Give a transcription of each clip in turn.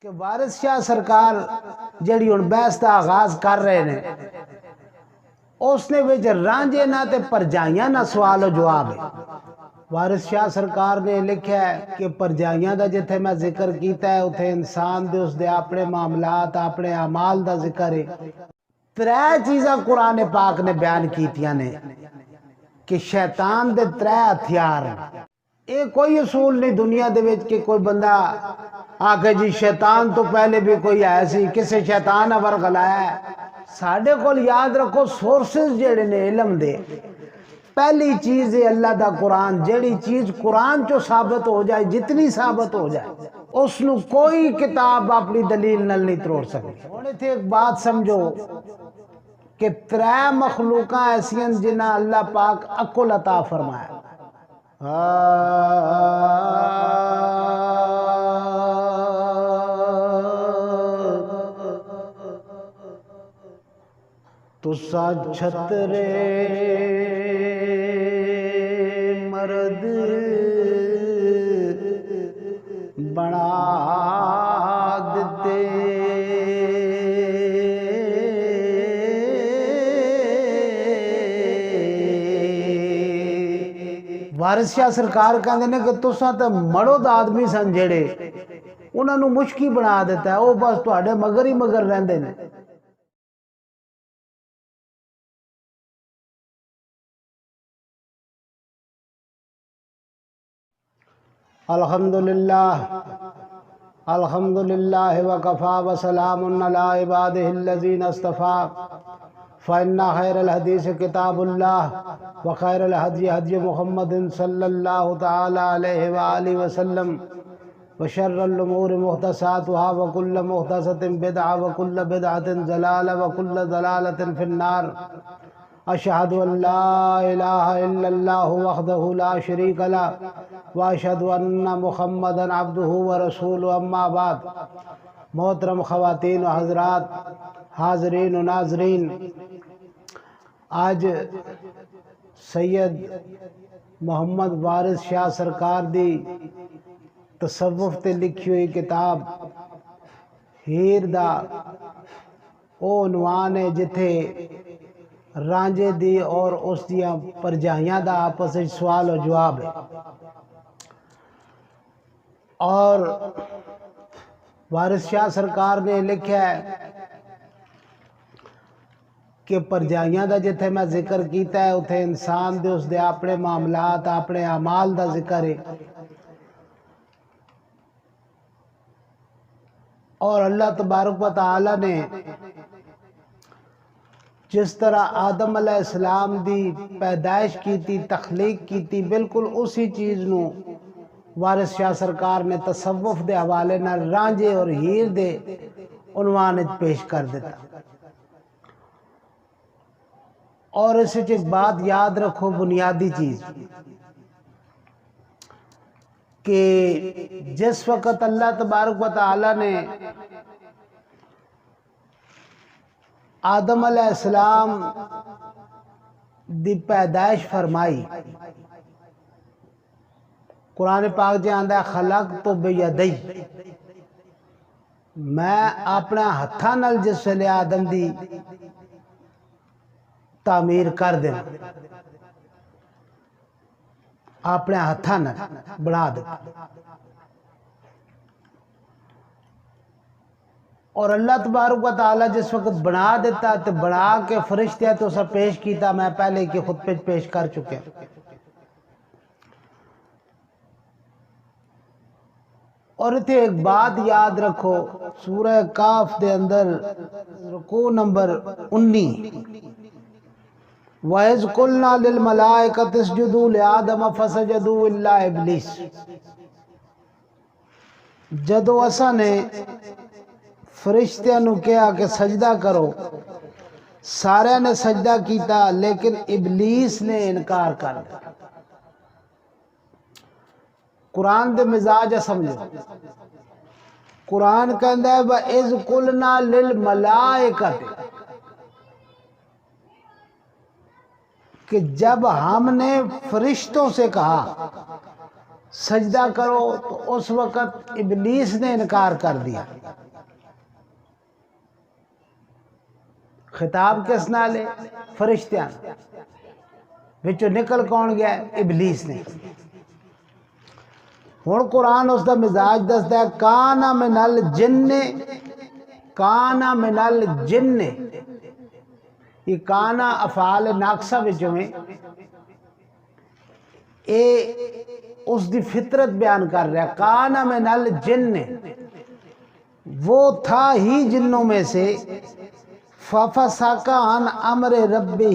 کہ وارث شاہ سرکار جڑی ہن بحث دا آغاز کر رہے نے اس نے وچ رانجے نہ تے پرجائیاں نہ سوال و جواب ہے۔ وارث شاہ سرکار نے لکھا ہے کہ پرجائیاں دا جتھے میں ذکر کیتا ہے اتھے انسان دے اس دے اپنے معاملات اپنے اعمال دا ذکر ہے۔ ترے چیزاں قرآن پاک نے بیان کیتیاں نے کہ شیطان دے ترے ہتھیار اے کوئی اصول نہیں دنیا دے وچ کہ کوئی بندہ آکے جی شیطان تو پہلے بھی کوئی ایسی کسے شیطان ورغ لایا ہے۔ ساڑھے کول یاد رکھو سورسز جڑے نے علم دے پہلی چیز ہے اللہ دا قرآن، جڑی چیز قرآن چو ثابت ہو جائے جتنی ثابت ہو جائے اس نو کوئی کتاب اپنی دلیل نل نہیں تروڑ سکتی۔ ہونے تھے ایک بات سمجھو کہ ترے مخلوقاں ایسیاں جنہ اللہ پاک عقل عطا فرمایا۔ تسا چھترے مرد بنا دیتے وارث شاہ سرکار کہندے نے کہ تساں تے مڑو دا آدمی سن جڑے انہاں نو مشکی بنا دیتا ہے، وہ بس تواڈے مگر ہی مگر رہندے نے۔ الحمدللہ وکفا وسلام علی عبادہ الذین اصطفیٰ فإن خیر الحدیث کتاب اللہ وخیر الہدی ہدی محمد صلی اللہ تعالی علیہ وآلہ وسلم وشر الامور محدثاتها وکل محدثۃ بدعہ وکل بدعۃ ضلالہ وکل ضلالۃ فی النار۔ اشہد ان لا الہ الا اللہ وحدہ لا شریک لہ واشہد ان محمدا عبدہ ورسولہ اما بعد۔ محترم خواتین و حضرات، حاضرین و ناظرین، آج سید محمد وارث شاہ سرکار دی تصوف تے لکھی ہوئی کتاب ہیر دا او عنوان ہے جتھے رانجے دی اور اس دیا پرجائیاں دا آپس سوال و جواب ہے۔ اور وارث شاہ سرکار نے لکھا ہے کہ پرجائیاں دا جتھے میں ذکر کیتا ہے اتھے انسان دے اس دے اپنے معاملات اپنے اعمال دا ذکر ہے۔ اور اللہ تبارک و تعالی نے جس طرح آدم علیہ السلام دی پیدائش کی تھی تخلیق کی تھی بالکل اسی چیز نو وارث شاہ سرکار نے تصوف دے حوالے نہ رانجے اور ہیر دے عنوان پیش کر دیتا۔ اور اس ایک بات یاد رکھو بنیادی چیز کہ جس وقت اللہ تبارک و تعالی نے آدم علیہ السلام دی پیدائش فرمائی، قرآن پاک جے آندہ خلق تو بیدی، میں اپنا ہتھا نل جس ویلے آدم دی تعمیر کر دینا، اپنے ہتھا نل بنا دیتا۔ اور اللہ تبارک و تعالیٰ جس وقت بنا دیتا تو بنا کے فرشتے تو سب پیش کیتا، میں پہلے کی خود پیش کر چکے۔ اور اتھے ایک بات یاد رکھو، سورہ کاف دے اندر رکوع نمبر 19 وَإِذْ قُلْنَا لِلْمَلَائِكَةِ اسْجُدُوا لِآدَمَ فَسَجَدُوا إِلَّا إِبْلِيسَ، جدو اسا نے فرشتیاں نو کہا کہ سجدہ کرو، سارے نے سجدہ کیتا لیکن ابلیس نے انکار کر دیا۔ قرآن دے مزاج سمجھو، قرآن کہندا ہے وَإِذْ قُلْنَا لِلْمَلَائِكَةِ، کہ جب ہم نے فرشتوں سے کہا سجدہ کرو تو اس وقت ابلیس نے انکار کر دیا۔ خطاب کس نال ہے؟ فرشتیاں وچوں نکل کون گیا ہے؟ ابلیس نے۔ ہن قرآن اس دا مزاج دسدا ہے کانا من الجن، کانا من الجن، یہ کانا افعال ناقصہ وچوں ہے، اے اس دی فطرت بیان کر رہا ہے۔ کانا من الجن، وہ تھا ہی جنوں میں سے، ففسق عن امر ربہ،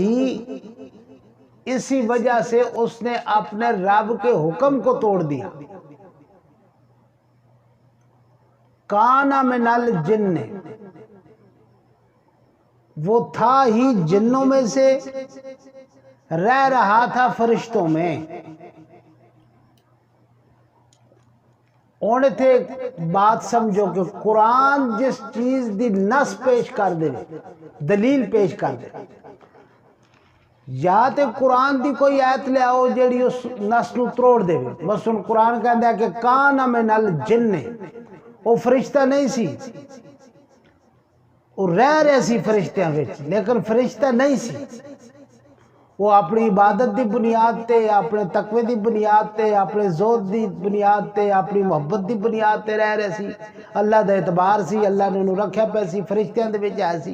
اسی وجہ سے اس نے اپنے رب کے حکم کو توڑ دیا۔ کانا من الجن، وہ تھا ہی جنوں میں سے، رہ رہا تھا فرشتوں میں۔ اونے تھے بات سمجھو کہ قرآن جس چیز دی نص پیش کر دے، دلیل پیش کر دے، یا تے قرآن دی کوئی آیت لے آؤ جیڑی اس نص نو تروڑ دے۔ مثلا قرآن کہندا ہے کہ کانا من الجن، وہ فرشتہ نہیں سی، وہ رہ رہے سی فرشتیاں وچ، لیکن فرشتہ نہیں سی۔ وہ اپنی عبادت دی بنیاد تے، اپنے تقوی دی بنیاد تے، اپنے زہد دی بنیاد تے، اپنی محبت دی بنیاد تے رہ رہے سی۔ اللہ دا اعتبار سی، اللہ نے انہوں رکھیا پہ سی، فرشتیاں دے وچ آئے سی۔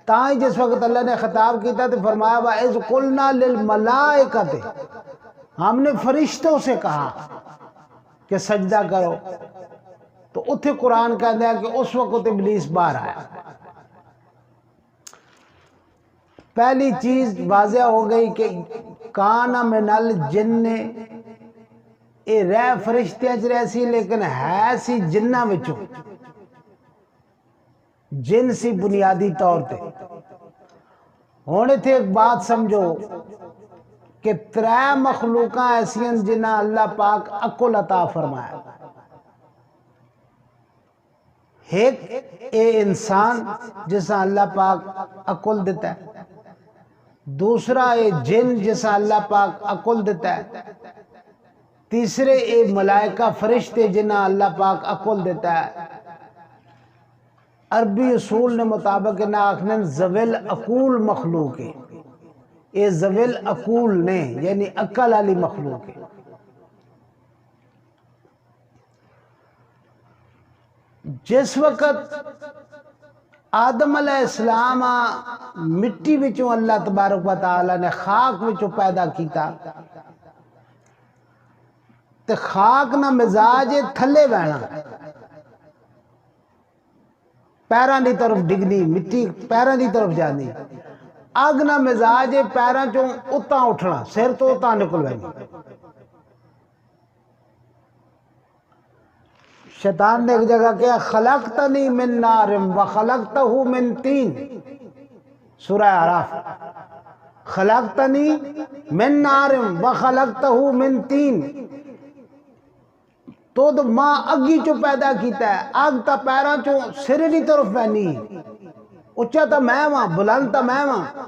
تاں جس وقت اللہ نے خطاب کیتا تو فرمایا وَإِذْ قُلْنَا لِلْمَلَائِكَةِ، ہم نے فرشتوں سے کہا کہ سجدہ کرو، تو اتھے قرآن کہتا ہے کہ اس وقت ابلیس باہر آیا۔ پہلی چیز واضح ہو گئی کہ کانا من الجن، اے رہ فرشتیاں چ رہ سی لیکن ہے سی جنہ وچوں، جن سی بنیادی طور تے۔ ہونے تھے ایک بات سمجھو کہ 3 مخلوقاں ایسیاں جنہ اللہ پاک عقل عطا فرمایا۔ ایک اے انسان جسا اللہ پاک عقل دیتا ہے، دوسرا اے جن جسا اللہ پاک عقل دیتا ہے، تیسرے اے ملائکہ فرشتے جنہ اللہ پاک عقل دیتا ہے۔ عربی اصول نے مطابق نہ آکھنن زویل عقول مخلوق ہے، اے زویل عقول نے یعنی عقل والی مخلوق ہے۔ جس وقت آدم علیہ السلام مٹی وچوں اللہ تبارک و تعالی نے خاک وچوں پیدا کیتا، تے خاک نہ مزاج تھلے بہنا، پیران دی طرف ڈگنی، مٹی پیران دی طرف جانی، اگ نہ مزاج پیران چوں اتاں اٹھنا، سر تو اتاں نکل بہنی۔ شیطان نے ایک جگہ کیا خلقتنی من نار وخلقتہ من طین، سورہ اعراف، خلقتنی من نار وخلقتہ من طین، تو ماں اگی چو پیدا کیتا ہے، اگ تا پیران چو سرے دی طرف بہنی، اچھا تا میں وہاں، بلند تا میں وہاں،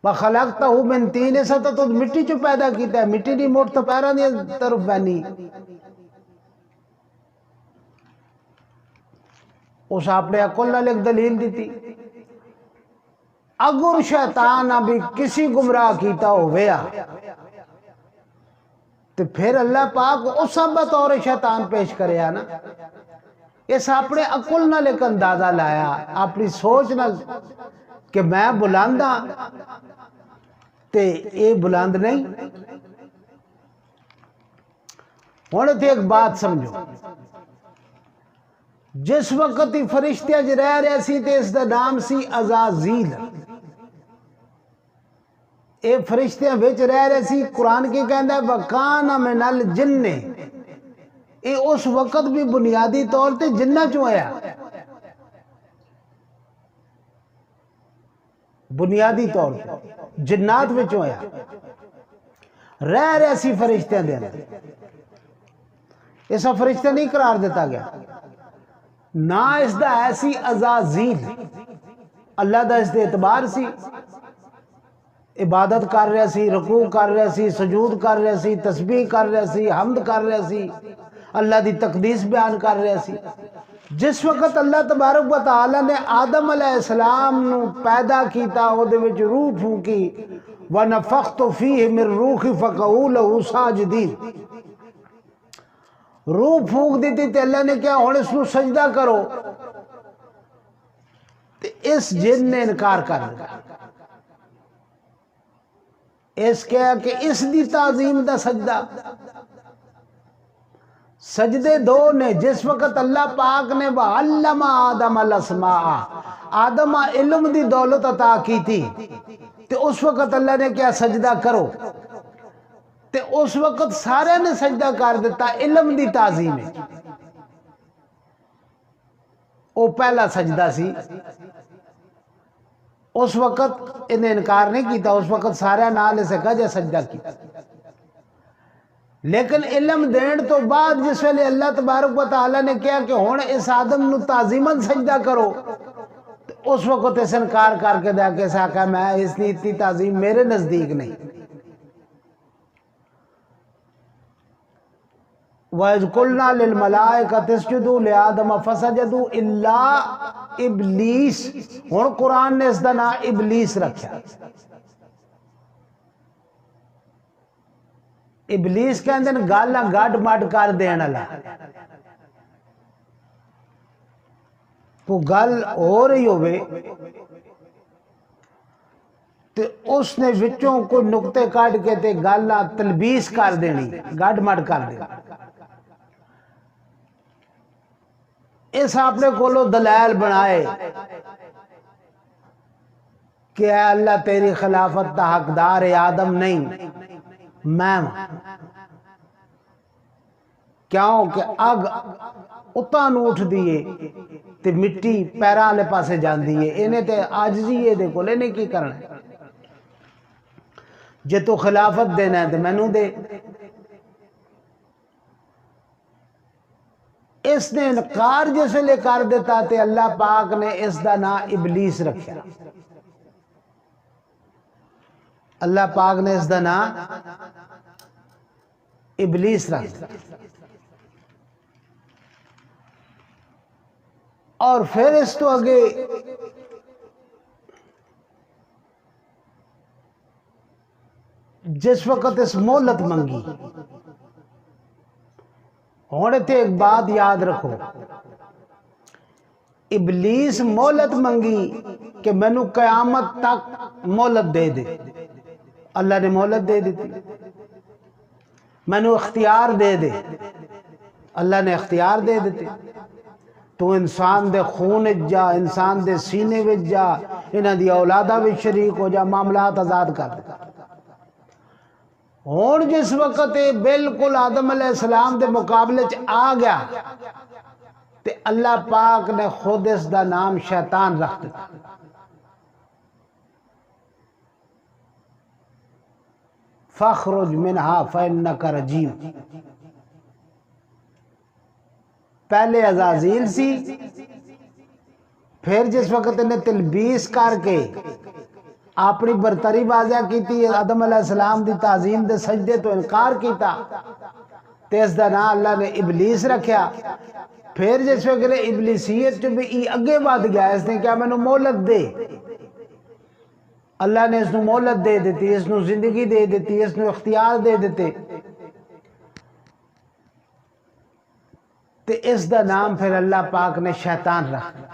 وخلقتہ من طین، ایسا تو مٹی چو پیدا کیتا ہے، مٹی دی موٹ تا پیران دی طرف بہنی۔ اس اپنے عقل نال ایک دلیل دیتی، اگر شیطان ابھی کسی گمراہ کیتا ہویا تو پھر اللہ پاک اس بطور شیطان پیش کرے نا۔ اس اپنے عقل نال ایک اندازہ لایا، اپنی سوچ نال کہ میں بلند ہاں تے اے بلند نہیں۔ ہونے تھے ایک بات سمجھو، جس وقت ہی فرشتیاں جو رہ رہے سی تے اس دا نام سی عزازیل، اے فرشتیاں وچ رہ رہے سی، قرآن کی کہندا ہے وَكَانَ مِنَ الْجِنِّ، اے اس وقت بھی بنیادی طور تے جنہ چوں آیا، بنیادی طور تے جنات وچوں آیا، رہ رہے سی فرشتیاں دے اندر۔ ایسا فرشتہ نہیں قرار دیتا گیا، نہ اس دا ایسی عزازیل، اللہ دا اس دے اعتبار سی، عبادت کر رہے سی، رکوع کر رہے سی، سجود کر رہے سی، تسبیح کر رہے سی، حمد کر رہے سی، اللہ دی تقدیس بیان کر رہے سی، جس وقت اللہ تبارک و تعالی نے آدم علیہ السلام نو پیدا کیتا او دے وچ روح پھونکی وَنَفَخْتُ فِيهِ مِن رُوحِي فَقَعُوا لَهُ سَاجِدِينَ، روح پھونک دیتی تے اللہ نے کیا ہن اس نو سجدہ کرو، تے اس جن نے انکار کر دیا، اس کیا کہ اس دی تعظیم دا سجدہ۔ سجدے دو نے، جس وقت اللہ پاک نے وَعَلَّمَ آدَمَ الْأَسْمَاءَ، آدم علم دی دولت عطا کی تھی، تے اس وقت اللہ نے کیا سجدہ کرو، تے اس وقت سارے نے سجدہ کر دیتا، علم دی تعظیم ہے، وہ پہلا سجدہ سی۔ اس وقت انہیں انکار نہیں کیتا، اس وقت سارے نال سے کہا جا سجدہ کیتا، لیکن علم دین تو بعد جس ویلے اللہ تبارک و تعالی نے کیا کہ ہن اس آدم نو تعظیماً سجدہ کرو، اس وقت اس انکار کر کے دیا کہ ایسا کہا میں اس لیے اتنی تعظیم میرے نزدیک نہیں۔ وَإِذْ قُلْنَا لِلْمَلَائِكَةِ اسْجُدُوا لِآدَمَ فَسَجَدُوا إِلَّا إِبْلِيسَ، ہن قرآن نے اس دا نام ابلیس رکھا۔ ابلیس کہندے نے گالاں گڈ مڈ کر دین والا، کو گل ہو رہی ہوئے تے اس نے وچوں کوئی نقطے کاٹ کے تے گالاں تلبیس کر دینی، گڈ مڈ کر دینی۔ اس اپنے کولو دلائل بنائے کہ اے اللہ تیری خلافت دا حقدار ہے آدم نہیں، میں کیوں کہ اگ اتاں نو اٹھ دیئے تے مٹی پیرا لے پاسے جان دیئے، انہیں تے آجزی ہے دے کو لینے کی کرنا ہے، جے تو خلافت دینا ہے تے میں نو دے۔ اس نے انکار جیسے لے کر دیتا تے اللہ پاک نے اس دا نام ابلیس رکھا، اللہ پاک نے اس دا نام ابلیس رکھا۔ اور پھر اس تو آگے جس وقت اس مہلت منگی، ہونے تھے ایک بات یاد رکھو، ابلیس مہلت منگی کہ میں نو قیامت تک مہلت دے دے، اللہ نے مہلت دے دی تھی، میں نو اختیار دے دے، اللہ نے اختیار دے دیتے، تو انسان دے خون جا، انسان دے سینے وچ جا، انہاں دی اولادہ وچ شریک ہو جا، معاملات آزاد کر دے۔ ہون جس وقت بالکل آدم علیہ السلام دے مقابلے چ آ گیا تے اللہ پاک نے خود اس دا نام شیطان رکھ دیا۔ فَاخْرُجْ مِنْهَا فَإِنَّكَ رَجِيمٌ، پہلے عزازیل سی، پھر جس وقت انہیں تلبیس کر کے اپنی برتری واضح کی تھی، آدم علیہ السلام دی تعظیم دے سجدے تو انکار کیتا، تیز دا نام اللہ نے ابلیس رکھیا۔ پھر جس وقت ابلیسیت جو بھی اگے بات گیا، اس نے کیا میں نو مہلت دے، اللہ نے اس نو مہلت دے دیتی، اس نو زندگی دے دیتی، اس نو اختیار دے دیتے، تے اس دا نام پھر اللہ پاک نے شیطان رکھ دیا۔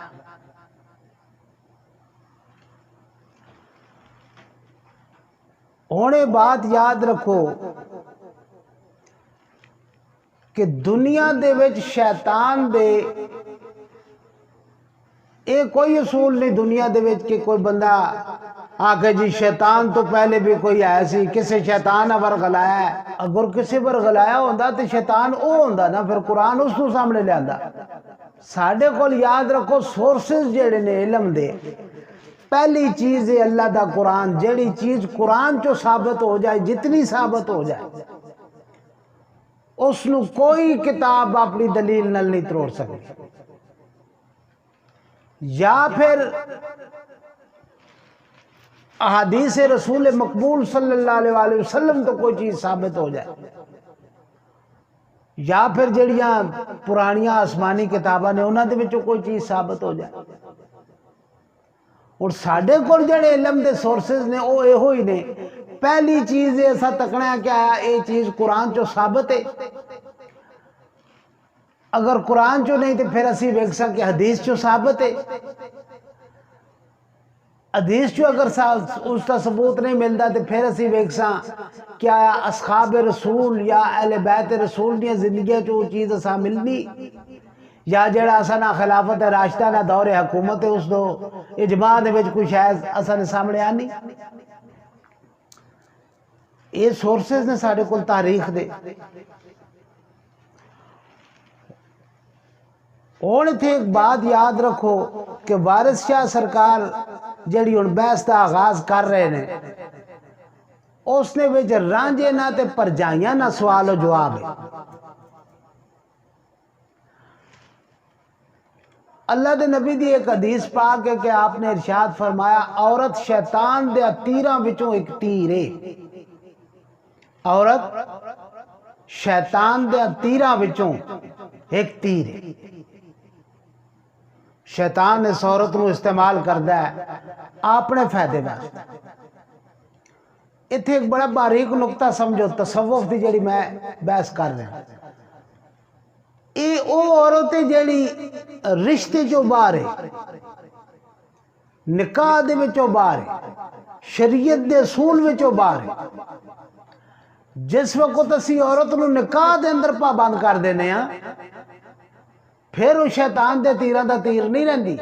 ہونے بات یاد رکھو کہ دنیا دے وچ شیطان دے ایک کوئی اصول نہیں دنیا دے وچ کہ کوئی بندہ آکے جی شیطان تو پہلے بھی کوئی ایسی کسے شیطان ورغلایا ہے، اگر کسے ورغلایا ہوندہ تو شیطان او ہوندہ نا، پھر قرآن اس کو سامنے لے آندہ۔ ساڑھے کول یاد رکھو سورسز جیڑے نے علم دے، پہلی چیز ہے اللہ دا قرآن، جیڑی چیز قرآن چو ثابت ہو جائے، جتنی ثابت ہو جائے، اس نو کوئی کتاب اپنی دلیل نل نہیں تروڑ سکتی، یا پھر احادیث رسول مقبول صلی اللہ علیہ وسلم تو کوئی چیز ثابت ہو جائے۔ یا پھر جڑیاں پرانیاں آسمانی کتاباں نے انہاں دے وچوں کوئی چیز ثابت ہو جائے. اور ساڈے کول جڑے علم دے سورسز نے وہ یہو ہی نے. پہلی چیز ایسا تکنا ہے کہ آیا یہ چیز قرآن چو ثابت ہے. اگر قرآن چو نہیں تو پھر اسی ویکساں کہ حدیث چو ثابت ہے. حدیث چو اگر اس کا ثبوت نہیں ملتا تو پھر اسی ویکساں کیا اصحاب رسول یا اہل بیت رسول دیا زندگیاں چو چیز اساں ملنی یا جڑا اساں نہ خلافت راشدہ نہ دور حکومت اس دو اجماع دے وچ کوئی شاید اساں نے سامنے آنی. یہ سورسز نے ساڑھے کل تاریخ دے. اور تھے ایک بات یاد رکھو کہ وارث شاہ سرکار جڑی ان بحث دا آغاز کر رہے نے اس نے وچ رانجے نہ تے پرجائیاں نہ سوال و جواب ہے. اللہ دے نبی دی ایک حدیث پاک ہے کہ آپ نے ارشاد فرمایا عورت شیطان دے تیراں وچوں ایک تیر ہے. عورت شیطان دے تیراں وچوں ایک تیر ہے. شیطان اس عورت نو استعمال کردا ہے اپنے فائدے واسطے. اتھے ایک بڑا باریک نقطہ سمجھو تصوف دی جڑی میں بحث کر رہا ہوں. اے او عورت جڑی رشتے جو باہر ہے نکاح دے وچوں باہر ہے شریعت دے اصول وچوں باہر ہے. جس وقت اسی عورت نو نکاح دے اندر پابند کر دینے ہاں پھر وہ شیطان دے تیران دا تیر نہیں رہندی.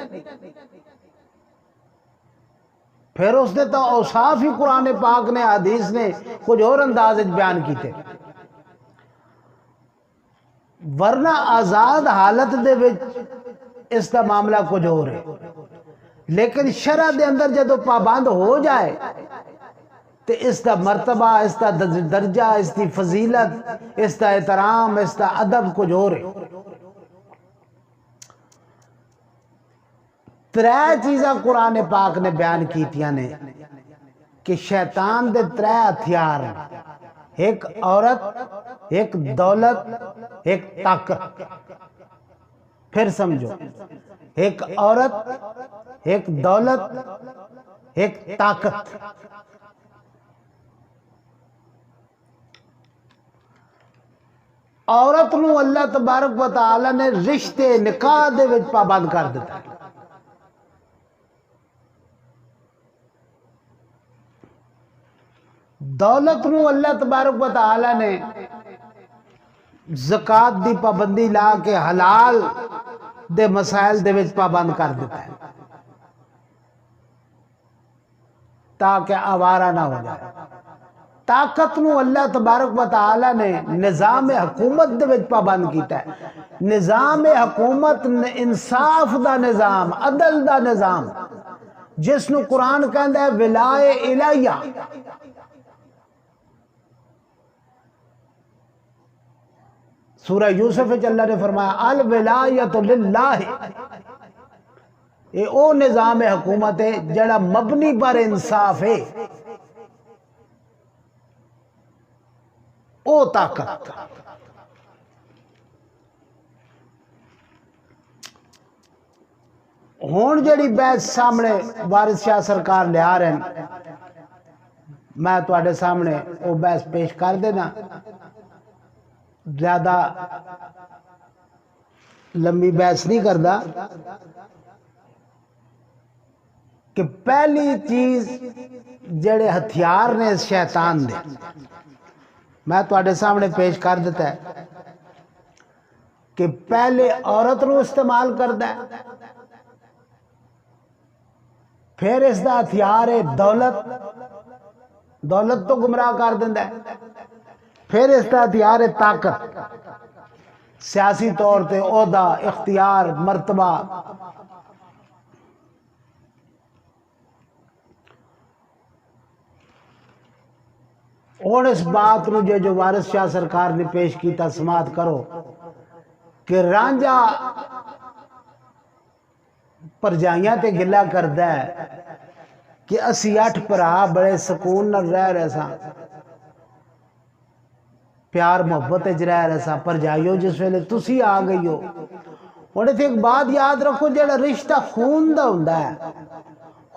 پھر اس نے تو اوصاف ہی قرآن پاک نے حدیث نے کچھ اور انداز بیان کیتے. ورنہ آزاد حالت دے وچ اس دا معاملہ کچھ اور ہے. لیکن شرع دے اندر جدو پابند ہو جائے تو اس دا مرتبہ اس دا درجہ اس دی فضیلت اس دا احترام اس دا ادب کچھ اور ہے. ترے چیزاں قرآن پاک نے بیان کیتیاں نے کہ شیطان دے ترے ہتھیار ایک عورت ایک دولت ایک طاقت. پھر سمجھو ایک عورت ایک دولت ایک طاقت. عورت نو اللہ تبارک و تعالی نے رشتے نکاح دے وچ پابند کر دیتا ہے. دولت نو اللہ تبارک و تعالی نے زکوٰۃ دی پابندی لا کے حلال دے مسائل دے وچ پابند کر دیتا ہے تاکہ آوارہ نہ ہو جائے. طاقت نو اللہ تبارک و تعالی نے نظام حکومت دے وچ پابند کیتا ہے. نظام حکومت انصاف دا نظام عدل دا نظام جس نو قرآن کہندا ہے ولائے الہیہ. سورہ یوسف وچ اللہ نے فرمایا الولایۃ للہ. یہ او نظام حکومت ہے جڑا مبنی پر انصاف ہے. او طاقت ہون جڑی بحث سامنے وارث شاہ سرکار لے آ رہے ہیں میں تواڈے سامنے وہ بحث پیش کر دینا. زیادہ لمبی بحث نہیں کردا کہ پہلی چیز جڑے ہتھیار نے شیطان دے میں تواڈے سامنے پیش کر دیتا ہے کہ پہلے عورت نو استعمال کردا ہے. پھر اس دا ہتھیار ہے دولت. دولت تو گمراہ کر دیندا ہے. پھر اس دا ہتھیار ہے طاقت سیاسی طور تے عہدہ اختیار مرتبہ. اور اس بات نو جو وارث شاہ سرکار نے پیش کیتا سماعت کرو کہ رانجھا پرجائیاں تے گلہ کردا ہے کہ اسی 8 بھرا بڑے سکون نال رہ رہے ساں پیار محبت رہ رہا سا پر جائیو جس ویلے تسی آ گئی ہو. اور اتنے ایک بات یاد رکھو جڑا رشتہ خون دا ہوندا ہے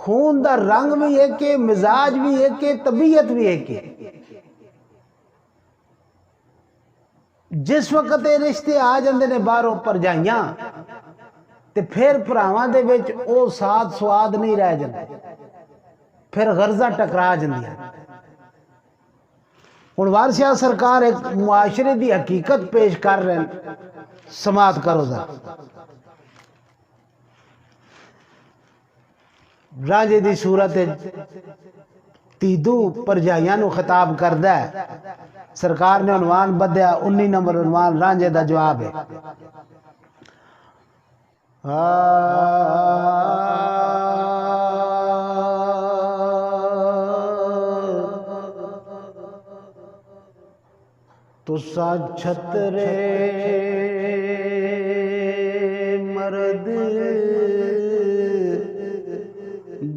خون دا رنگ بھی ایک ہے مزاج بھی ایک ہے طبیعت بھی ایک ہے. جس وقت یہ رشتے آ جاندے نے باہروں پرجائیاں تے پھر بھراواں دے وچ او ساتھ سواد نہیں رہ جاندے پھر غرضاں ٹکرا جاندیاں. ہن وارث شاہ سرکار ایک معاشرے دی حقیقت پیش کر رہے ہیں سماعت کرو ذرا. رانجے دی صورت تیدو پرجائیاں نو خطاب کردا ہے. سرکار نے عنوان بدیا 19 نمبر عنوان رانجے دا جواب ہے. تسا چھترے مرد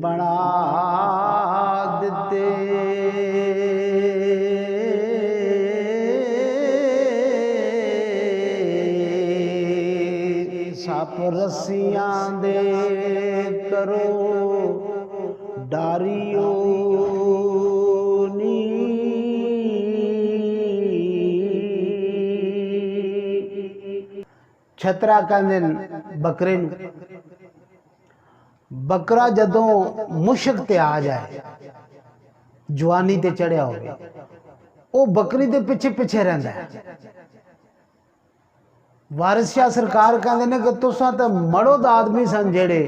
بنا دیتے سپ رسیاں دے کرو ڈاریو چھترا کہندے بکرے نو. بکرا جدوں مشک تے آ جائے جوانی تے چڑھیا ہوگا او بکری دے پیچھے پیچھے رہندا ہے. وارث شاہ سرکار کہندے نے کہ تساں تے مڑو دا آدمی سن جڑے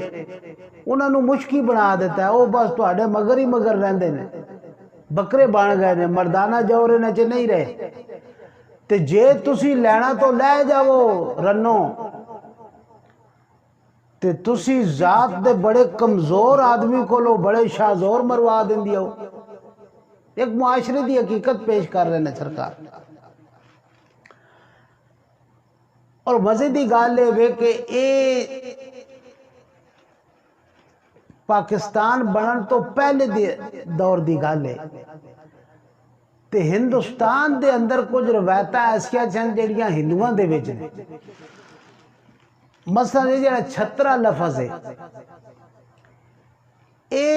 انہاں نو مشکی بنا دیتا ہے او بس تواڈے مگر ہی مگر رہندے نے بکرے بن گئے نے مردانہ جورے نے چ نہیں رہے. تے جے تسی لینا تو لے جاؤ رنو تے تسی ذات دے بڑے کمزور آدمی کو لو بڑے شاہزور مروا دیں دیو. ایک معاشرے دی حقیقت پیش کر رہے ہیں سرکار. اور مزے دی گل ہے کہ اے پاکستان بنن تو پہلے دور دی گل ہے تے ہندوستان دے اندر کچھ روایتاں ایسیاں چند جڑیاں ہندوؤں دے وچ نے. مثلا یہ جڑا چھترا لفظ ہے اے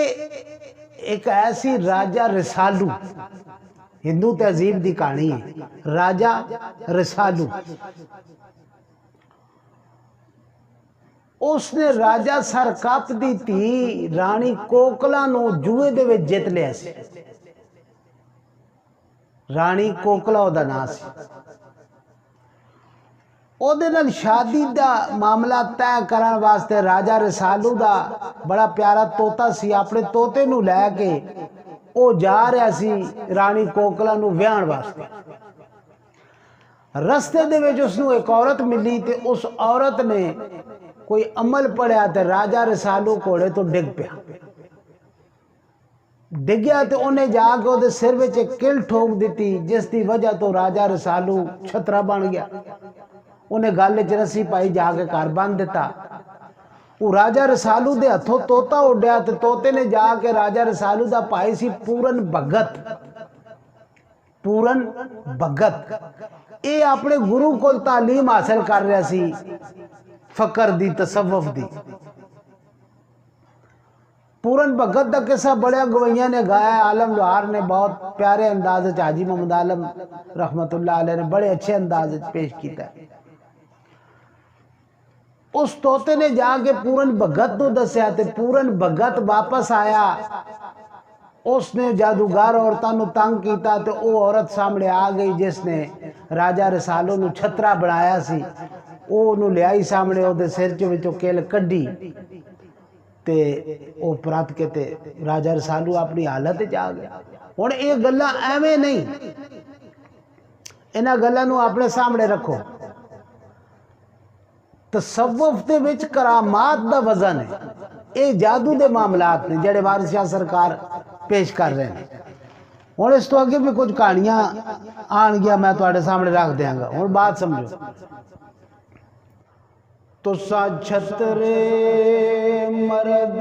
ایک ایسی راجہ رسالو ہندو تہذیب دی کہانی ہے. راجہ رسالو اس نے راجہ سرکپ دی تھی رانی کوکلا نو جوئے دے وچ جت لیا سی. رانی کوکلا او دا نام سی. او دے نال شادی دا معاملہ طے کرن واسطے راجہ رسالو دا بڑا پیارا توتا سی اپنے توتے نو لے کے او جا رہا سی رانی کوکلا نو ویاہن واسطے. رستے دے وچ اس نو ایک عورت ملی تے اس عورت نے کوئی عمل پڑھیا تے راجہ رسالو کوڑے تو ڈگ پیا. ڈگیا تے انہیں جا کے وہ سر وچ ایک کل ٹھوک دیتی جس دی وجہ تو راجہ رسالو چھترا بن گیا. انہیں گل چ رسی پائی جا کے گھر بن دیتا. وہ راجہ رسالو دے ہتھوں توتا اڈیا تے توتے نے جا کے راجہ رسالو دا پائی سی پورن بھگت. پورن بھگت اے اپنے گرو کو تعلیم حاصل کر رہا سی فقر دی تصوف دی. پورن بھگت دا قصہ بڑے گوئیاں نے گایا. عالم لوہار نے بہت پیارے انداز حاجی محمد عالم رحمت اللہ علیہ نے بڑے اچھے انداز پیش کیتا ہے. اس توتے نے جا کے پورن بھگت نو دسیا تے پورن بھگت واپس آیا. اس نے جادوگر عورتاں نو تنگ کیتا تے او عورت سامنے آ گئی جس نے راجہ رسالو نو چھترا بنایا سی. او نو لے آئی سامنے او دے سر وچوں کل کڈی تے او پرت کے تے راجہ رسالو اپنی حالت وچ آ گیا. ہن اے گلاں ایویں نہیں انہاں گلاں نو اپنے سامنے رکھو. تصوف دے وچ کرامات دا وزن ہے. اے جادو دے معاملات نے جڑے وارث شاہ سرکار پیش کر رہے ہیں. ہن اس تو اگے بھی کچھ کہانیاں آن گیا میں تواڈے سامنے رکھ دیاں گا. ہن بات سمجھو. تسا چھترے مرد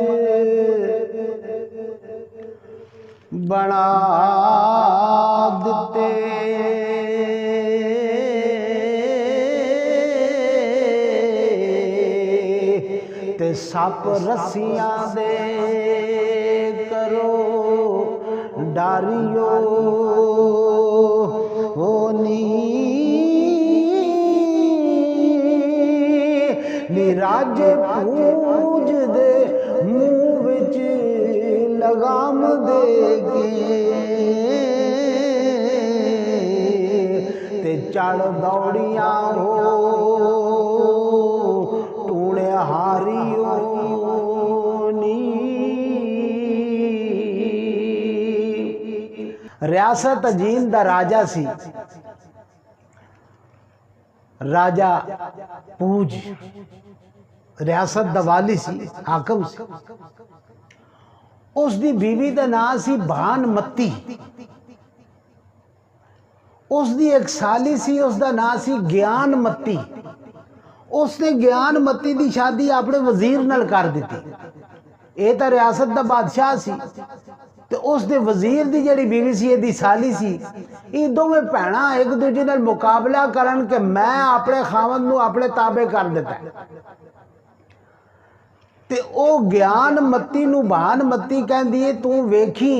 بنا دیتے تے سپ رسیاں دے کرو ڈاریو نی راجے پوج دے منہ وچ لگام دے کے تے چڑھ دوڑیاں ہو ٹونے ہاریو نی ریاست اجین دا راجہ سی راجہ پوج ریاست دا والی سی حاکم سی اس دی بیوی دا نام سی بھان متی اس دی ایک سالی سی اس دا نام سی گیان متی اس نے گیان متی دی شادی اپنے وزیر نال کر دیتی اے تا ریاست دا بادشاہ سی تو اس دے وزیر دی جڑی بیوی سی دی سالی سی یہ دونوں بھیناں ایک دوجے نال مقابلہ کرن کہ میں اپنے خاوند نو اپنے تابع کر دیتا ہے تے او گیان متی نو بھان متی کہندی ہے تو ویکھی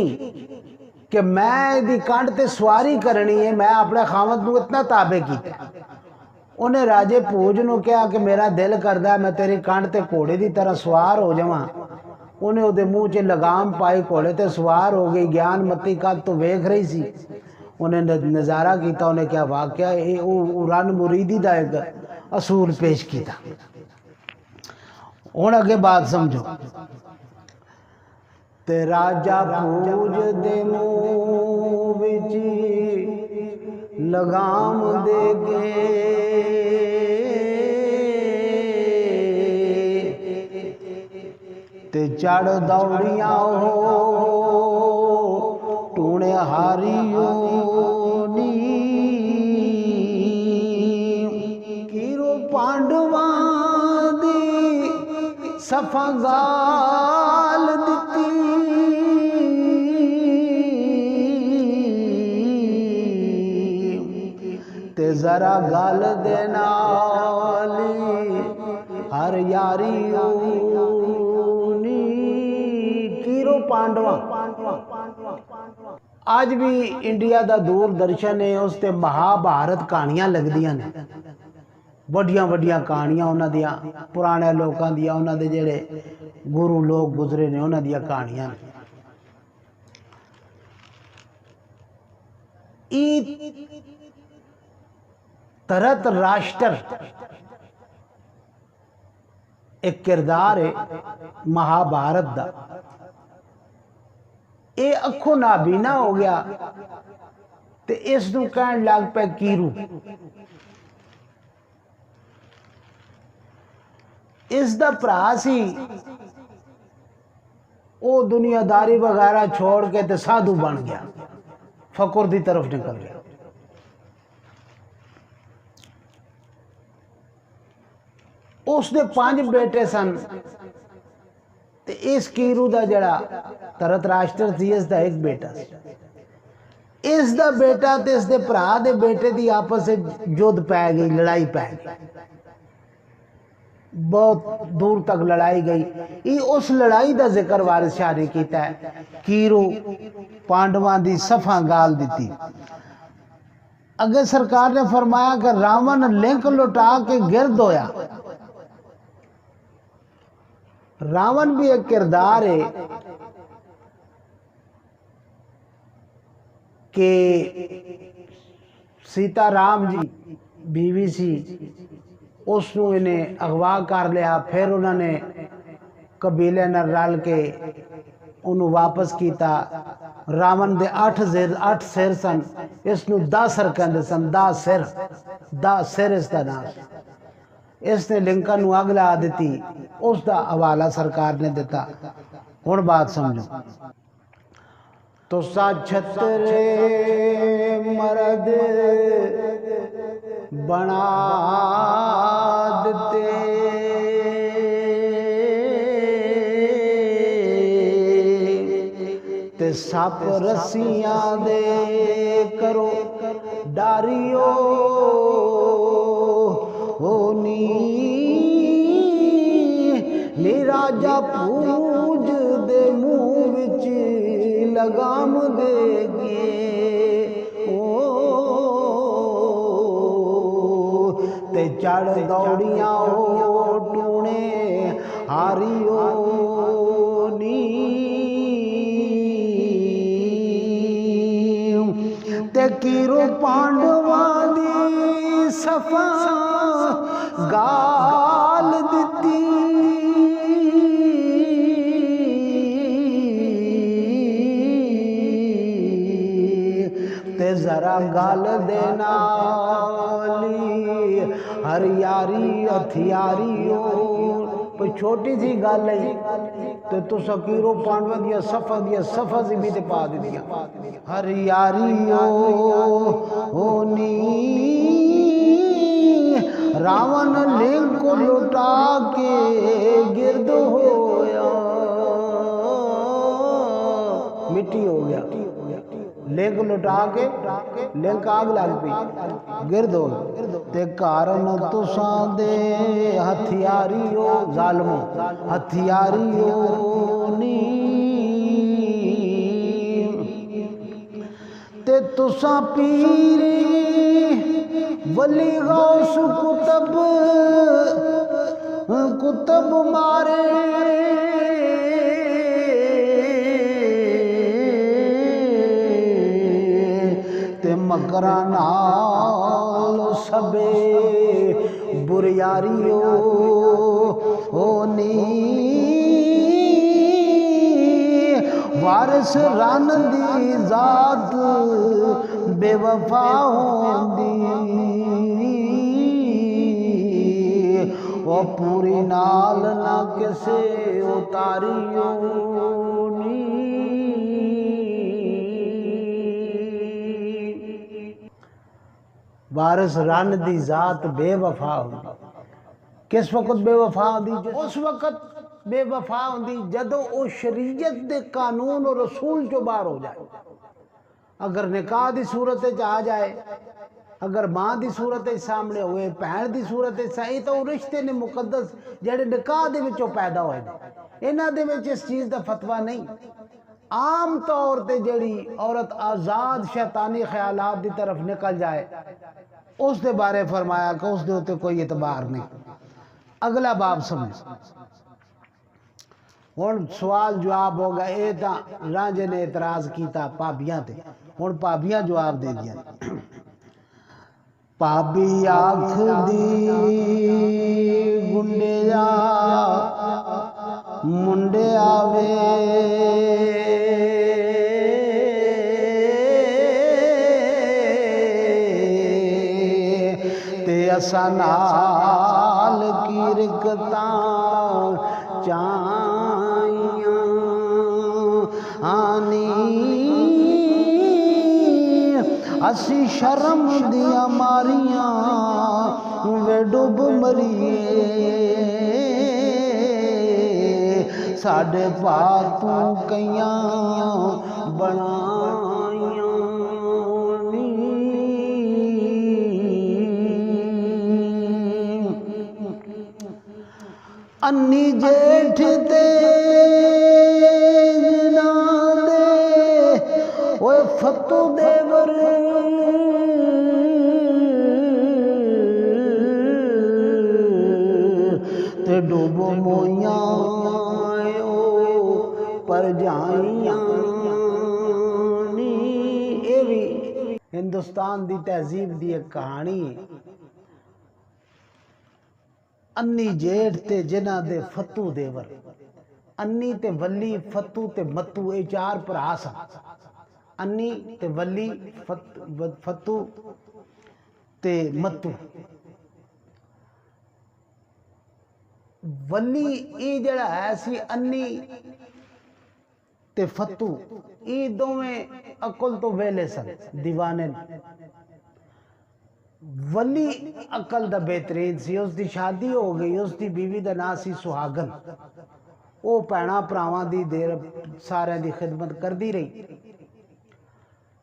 کہ میں دی کانڈ تے سواری کرنی ہے میں اپنے خاوند نو اتنا تابع کیتا ہے انہیں راجے پوج نو کہا کہ میرا دل کردہ ہے میں تیری کانڈ تے کوڑے دی طرح سوار ہو جاواں انہیں دے منہ چ لگام پائی کوڑے تے سوار ہو گئی گیان متی کا تو ویکھ رہی سی انہیں نظارہ کیتا انہیں کیا واقعہ رن مریدی دا ایک اصول پیش کیتا ہن اگے بات سمجھو تے راجہ پوج دے منہ وچ لگام دے کے تے چڑھ دوڑیاں ہو ٹونے ہاریو نی کیرو پانڈواں دی صفا گال دتی تے ذرا گال دے نالی ہر یاریو پانڈواں آج بھی انڈیا دا دور درشن ہے اس تے مہا بھارت کہانیاں لگ دیاں نے بڑیاں بڑیاں کہانیاں انہاں دیاں پرانے لوکاں دیاں انہاں دے جڑے گرو لوگ گزرے نے انہاں دیاں کہانیاں ای ترت راشٹر ایک کردار ہے مہا بھارت دا اے اکھوں نابینا ہو گیا تے اس نو کہن لگ پہ کیرو اس دا پرا سی او دنیا داری وغیرہ چھوڑ کے تے سادھو بن گیا فقر دی طرف نکل گیا اس نے 5 بیٹے سن تے اس کیرو دا جڑا ترت راشٹر تھی اس دا ایک بیٹا سی اس دا بیٹا تے اس دے پرا دے بیٹے دی آپس سے جد پہ گئی لڑائی پہ گئی بہت دور تک لڑائی گئی یہ اس لڑائی دا ذکر وارث شاہ نے کیتا ہے کیرو پانڈواں دی صفا گال دیتی اگے سرکار نے فرمایا کہ راون لنک لٹا کے گرد ہویا راون بھی ایک کردار ہے کہ سیتا رام جی بیوی سی اس نو انہیں اغوا کر لیا پھر انہوں نے قبیلے نہ رل کے انہوں واپس کیتا راون دے 8 سر سن اس نو 10 سر کہندے سن 10 سر اس دا نام اس نے لنکا نو اگ لا دیتی اس دا حوالہ سرکار نے دیتا ہن بات سمجھو تو سا چھترے مرد بنا دیتے تے سپ رسیاں دے کرو ڈاریو نی جڑا پوج دے منہ وچ لگام دے گے تے چڑھ دوڑیاں او ٹونے ہاریو نی تے کیرو پانڈواں دی صفا گال دتی تے ذرا گال دینا ہر یاری ہتھیاری ہو چھوٹی سی گل ہے تو تسا کیرو پانڈواں دیا صفا سی بھی تے پا دیا ہر یاری ہونی راون لنگ کو لٹا کے گرد ہویا مٹی ہو گیا لنگ لٹا کے لنگ آگ لگ پی گرد ہو تے کارن تساں دے ہتھیاری ہو ظالموں ہتھیاری ہو نی تے تساں پیری ولی غوث کتب مارے تے مکراں نال سبے بریاری ہونی وارث رن دی ذات بے وفا ہوندی وہ پوری نال نہ کسے اتاری ہونی وارث رن دی ذات بے وفا ہوندی کس وقت بے وفا ہوندی اس وقت بے وفا ہوندی جدو او شریعت دے قانون اور رسول جو باہر ہو جائے اگر نکاح دی صورت آ جائے اگر ماں دی صورت سامنے ہوئے بہن دی صورت صحیح تو رشتے نے مقدس جڑے نکاح دے وچوں پیدا ہوئے انہاں دے وچ اس چیز دا فتویٰ نہیں عام طور تے جڑی عورت آزاد شیطانی خیالات دی طرف نکل جائے اس دے بارے فرمایا کہ اس دے ہوتے کوئی اعتبار نہیں اگلا باب سمجھ ہن سوال جواب ہوگا اے تا رانجے نے اعتراض کیتا پابیاں تے ہن پابیاں جواب دے دیا پابی آنکھ دی گنڈیا منڈے آوے تے اسا نال کی رکتاں چائیاں آنی اسی شرم دیا ماریاں وے ڈوب مریے ساڑھے پاتوں کیاں بنائیاں انی جیٹھ تے جنا دے اوے فتو دیور تے ڈوبو مویاں پر جائیاں نی اے بھی ہندوستان دی تہذیب دی ایک کہانی ہے انی جیٹھ تے جنہ دے فتو دیور انی تے ولی فتو تے متو اے چار بھرا سن انی تے ولی فتو تے متو ولی ای جڑا ہے سی انی تے فتو ای دوویں عقل تو ویلے سن دیوانے ولی عقل دا بہترین سی اس دی شادی ہو گئی اس دی بیوی دا نام سی سہاگن او پینا پراواں دی دیر سارے دی خدمت کر دی رہی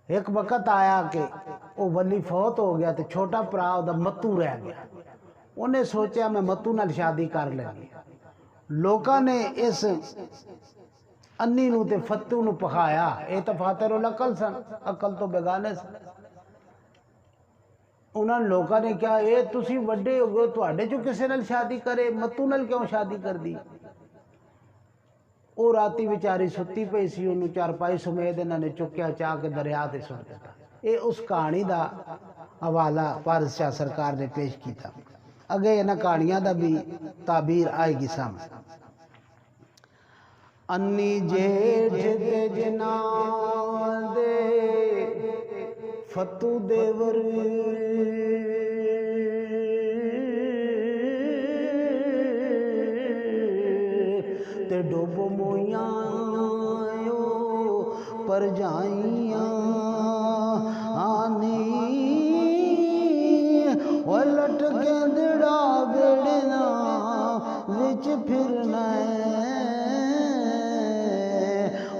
ایک وقت آیا کہ او ولی فوت ہو گیا تے چھوٹا پراؤ دا متو رہ گیا انہیں سوچیا میں متو نال شادی کر لیں ਲੋਕਾਂ ਨੇ ਇਸ ਅੰਨੀ ਨੂੰ ਤੇ ਫੱਤੂ ਨੂੰ ਪਖਾਇਆ। ਇਹ ਤਾਂ ਫਾਤਰੁਲ ਅਕਲ ਸਨ, ਅਕਲ ਤੋਂ ਬੇਗਾਨੇ ਸਨ। ਉਹਨਾਂ ਲੋਕਾਂ ਨੇ ਕਿਹਾ ਇਹ ਤੁਸੀਂ ਵੱਡੇ ਹੋ ਗਏ, ਤੁਹਾਡੇ ਚੋਂ ਕਿਸੇ ਨਾਲ ਸ਼ਾਦੀ ਕਰੇ, ਮੱਤੂ ਨਾਲ ਕਿਉਂ ਸ਼ਾਦੀ ਕਰਦੀ। ਉਹ ਰਾਤੀ ਵਿਚਾਰੀ ਸੁੱਤੀ ਪਈ ਸੀ, ਉਹਨੂੰ ਚਾਰਪਾਈ ਸਮੇਤ ਇਹਨਾਂ ਨੇ ਚੁੱਕਿਆ, ਚਾਹ ਕੇ ਦਰਿਆ ਤੇ ਸੁੱਟ ਦਿੱਤਾ। ਇਹ ਉਸ ਕਹਾਣੀ ਦਾ ਹਵਾਲਾ ਵਾਰਿਸ ਸ਼ਾਹ ਸਰਕਾਰ ਨੇ ਪੇਸ਼ ਕੀਤਾ। ਅੱਗੇ ਇਹਨਾਂ ਕਹਾਣੀਆਂ ਦਾ ਵੀ ਤਾਬੀਰ ਆਏਗੀ ਸਾਹਮਣੇ। ਅੰਨੀ ਜੇਠ ਤੇ ਜਨਾਂ ਦੇ ਫੱਤੂ ਦੇਵਰ ਤੇ ਡੋਬੋ ਮੋਈਆਂ ਪਰਜਾਈਆਂ ਆਨੀ ਉਹ ਲਟ ਕੇ ਦੜਾ ਬੇੜਨਾ ਵਿੱਚ ਫਿਰਨਾ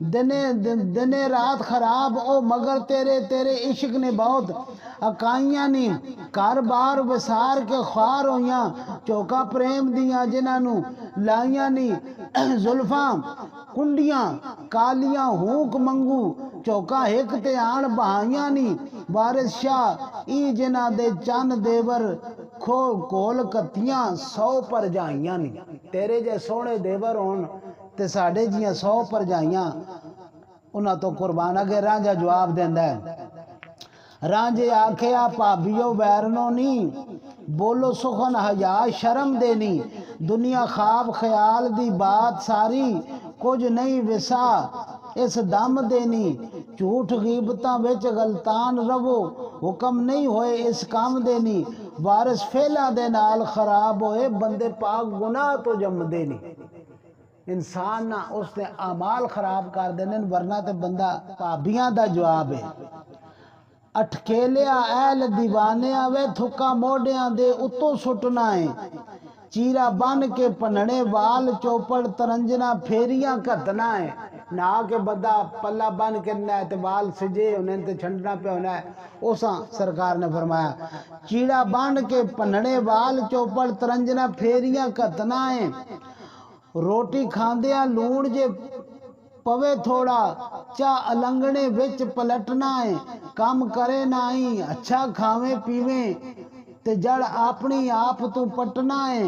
دنے رات خراب او مگر تیرے عشق نے بہت اکائیاں نی کار بار وسار کے خوار ہویاں چوکا پریم دیاں جنہاں نو لائیاں نی زلفاں کنڈیاں کالیاں ہونک منگو چوکا ہک تے آن بہائیاں نی وارث شاہ ای جنہ دے چند دیور کھو کول کتیاں 100 پر جائیاں نی تیرے جے سونے دیور ہون تے ساڑھے جیاں 100 پر جائیاں انہاں تو قربان اگے رانجا جواب دیندہ ہے رانجے آکھیا پابیو ویرنو نی بولو سخن حیا شرم دینی دنیا خواب خیال دی بات ساری کچھ نہیں وسا اس دم دینی جھوٹ غیبتاں وچ غلطان رو حکم نہیں ہوئے اس کام دینی وارث فیلا دے نال خراب ہوئے بندے پاک گناہ تو جم دینی انسان نہ اس نے اعمال خراب کر دینے ورنہ تے بندہ پابیاں دا جواب ہے اٹکیلیا ایل دیوانیا وے تھکا موڑیاں دے اتو سٹنا ہے چیرا بن کے پنڑے وال چوپڑ ترنجنا پھیریاں کتنا ہے نہ کہ بندہ پلہ بن کے نہ تے وال سجے انہیں تے چھنڈنا پہ ہونا ہے اساں سرکار نے فرمایا چیڑا بن کے پنڑے وال چوپڑ ترنجنا پھیریاں کتنا ہے روٹی کھاندیاں لون جے پوے تھوڑا چاہ النگنے وچ پلٹنا ہے کام کرے نائی اچھا کھاویں پیویں تے جڑ اپنی آپ تو پٹنا ہے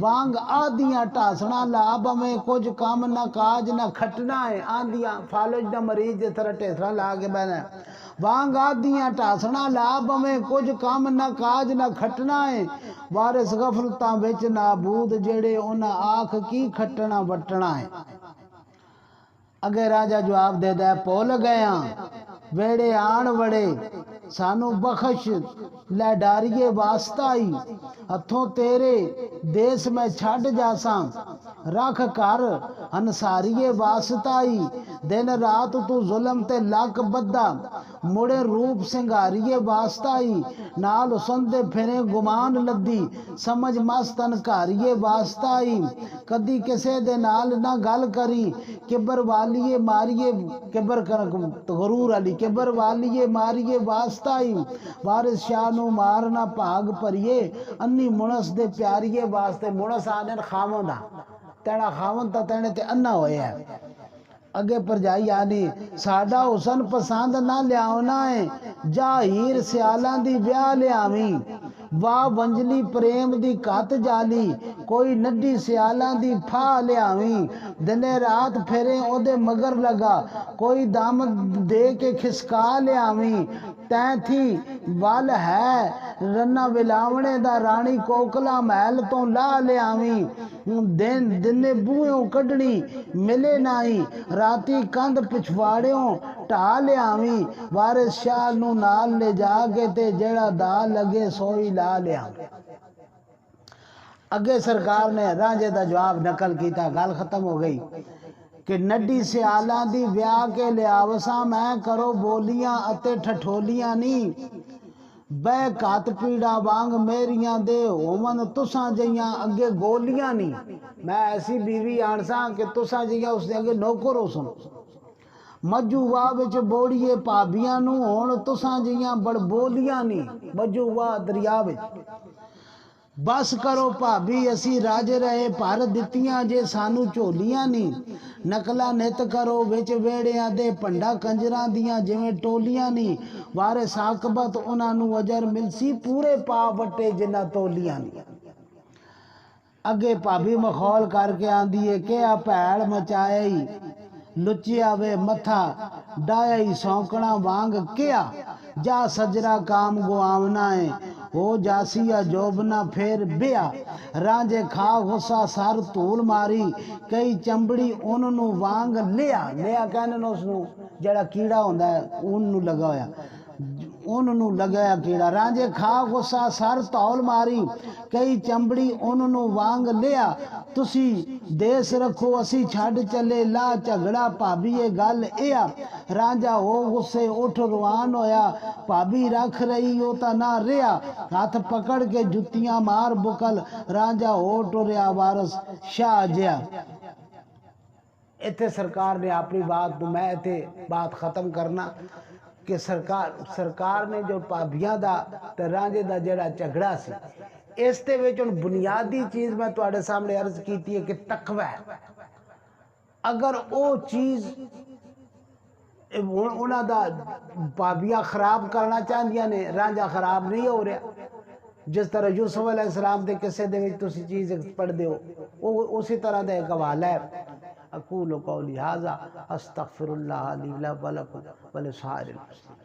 وانگ آدیاں ٹاسنا لاب میں کچھ کام نہ کاج نہ کھٹنا ہے آندیاں فالج نہ مریض جے طرح ٹیسرا لا کے بہنا ہے وانگ آدیاں ٹاسنا لاب میں کچھ کام نہ کاج نہ کھٹنا ہے وارث غفلتاں وچ نابود جڑے انہاں آنکھ کی کھٹنا وٹنا ہے اگے راجہ جواب دے دے پول گیا ویڑے آن وڑے سانو بخش لے ڈاریے واسطائی ہتھوں تیرے دیس میں چھڑ جاساں رکھ کر انساریے واسطائی دن رات تو ظلم تے لک بدہ مڑے روپ سنگاریے واسطائی نال سندے پھرے گمان لدی سمجھ مستن کاریے واسطائی کدی کسے دے نال نہ گل کری کبر والیے ماریے کبر غرور علی کبر والیے ماریے واسطائی وارث شاہ نو مارنا پاگ پریے انی منس دے پیاریے واسطے منس آنن خامن دا تیڑا خامن تا تیڑے تے انہ ہوئے ہے اگے پر جائی آنی ساڑا حسن پسند نہ لیاؤنا ہے جا ہیر سیالان دی بیاہ لیاویں واہ ونجلی پریم دی کات جالی کوئی نڈی سیالان دی پھا لیاویں دنے رات پھریں او دے مگر لگا کوئی دام دے کے کھسکا لیاویں تین تھی وال ہے رنہ ولاونے دا رانی کوکلا محل تو لا لیاویں دنے بوئوں کڈنی ملے نائی راتی کند پچھواڑیوں ٹا لیاویں وارث شاہ نو نال لے جا کے تے جڑا دا لگے سوئی لا لیاویں اگے سرکار نے رانجے دا جواب نقل کیتا گل ختم ہو گئی کہ نڈی سیالاں دی ویاہ کے لیاوساں میں کرو بولیاں اتے ٹھٹھولیاں نی بے کات پیڑا وانگ میریاں دے ہومن تساں جیاں اگے گولیاں نی میں ایسی بیوی آنساں کہ تساں جیاں اس دے اگے نوکر ہو سن مجھو واہ وچ بوڑیے پابیاں نو ہون تساں جیاں بڑ بولیاں نی مجھو واہ دریا وچ بس کرو پابی اسی راج رہے پر دتیاں جے سانو چولیاں نی نقلا نت کرو وچ ویڑیاں دے پنڈا کنجراں دیاں جویں ٹولیاں نی وارث عاقبت انہاں نو اجر ملسی پورے پا وٹے جنہ تولیاں نی اگے پابی مخول کر کے آندی ہے کہ آ پیڑ مچائی لچیا وے متھا ڈائی سونکنا وانگ کیا جا سجرا کام گواونا ہے ہو جاسیا جوبنا پھر بیا رانجے کھا غصہ سر طول ماری کئی چمبڑی انہوں وانگ لیا کہنے نو اس نو جڑا کیڑا ہوندہ ہے انہوں لگا ہویا انہوں لگایا کیڑا رانجے کھا غصہ سر طول ماری کئی چمبڑی انہوں وانگ لیا تسی دیس رکھو اسی چھڑ چلے لا جھگڑا پابی گل ایا رانجا ہو غصے اٹھ روان ہویا پابی رکھ رہی ہوتا نہ ریا ہاتھ پکڑ کے جتیاں مار بکل رانجا ہو ٹریا وارث شاہ جیا اتنے سرکار نے اپنی بات میں اتنے بات ختم کرنا کہ سرکار نے جو پابیاں دا تے رانجے دا جڑا جھگڑا سی اس دے وچ ہن بنیادی چیز میں تواڈے سامنے عرض کیتی ہے کہ تقوی ہے۔ اگر او چیز انہاں دا پابیاں خراب کرنا چاہندیاں نے رانجا خراب نہیں ہو رہا، جس طرح یوسف علیہ السلام دے قصے دے وچ تسی چیز پڑھ دیو او اسی طرح دا ایک حوالہ ہے۔ اقول قولی ھذا استغفر اللہ لی ولکم ولسائر المسلمین۔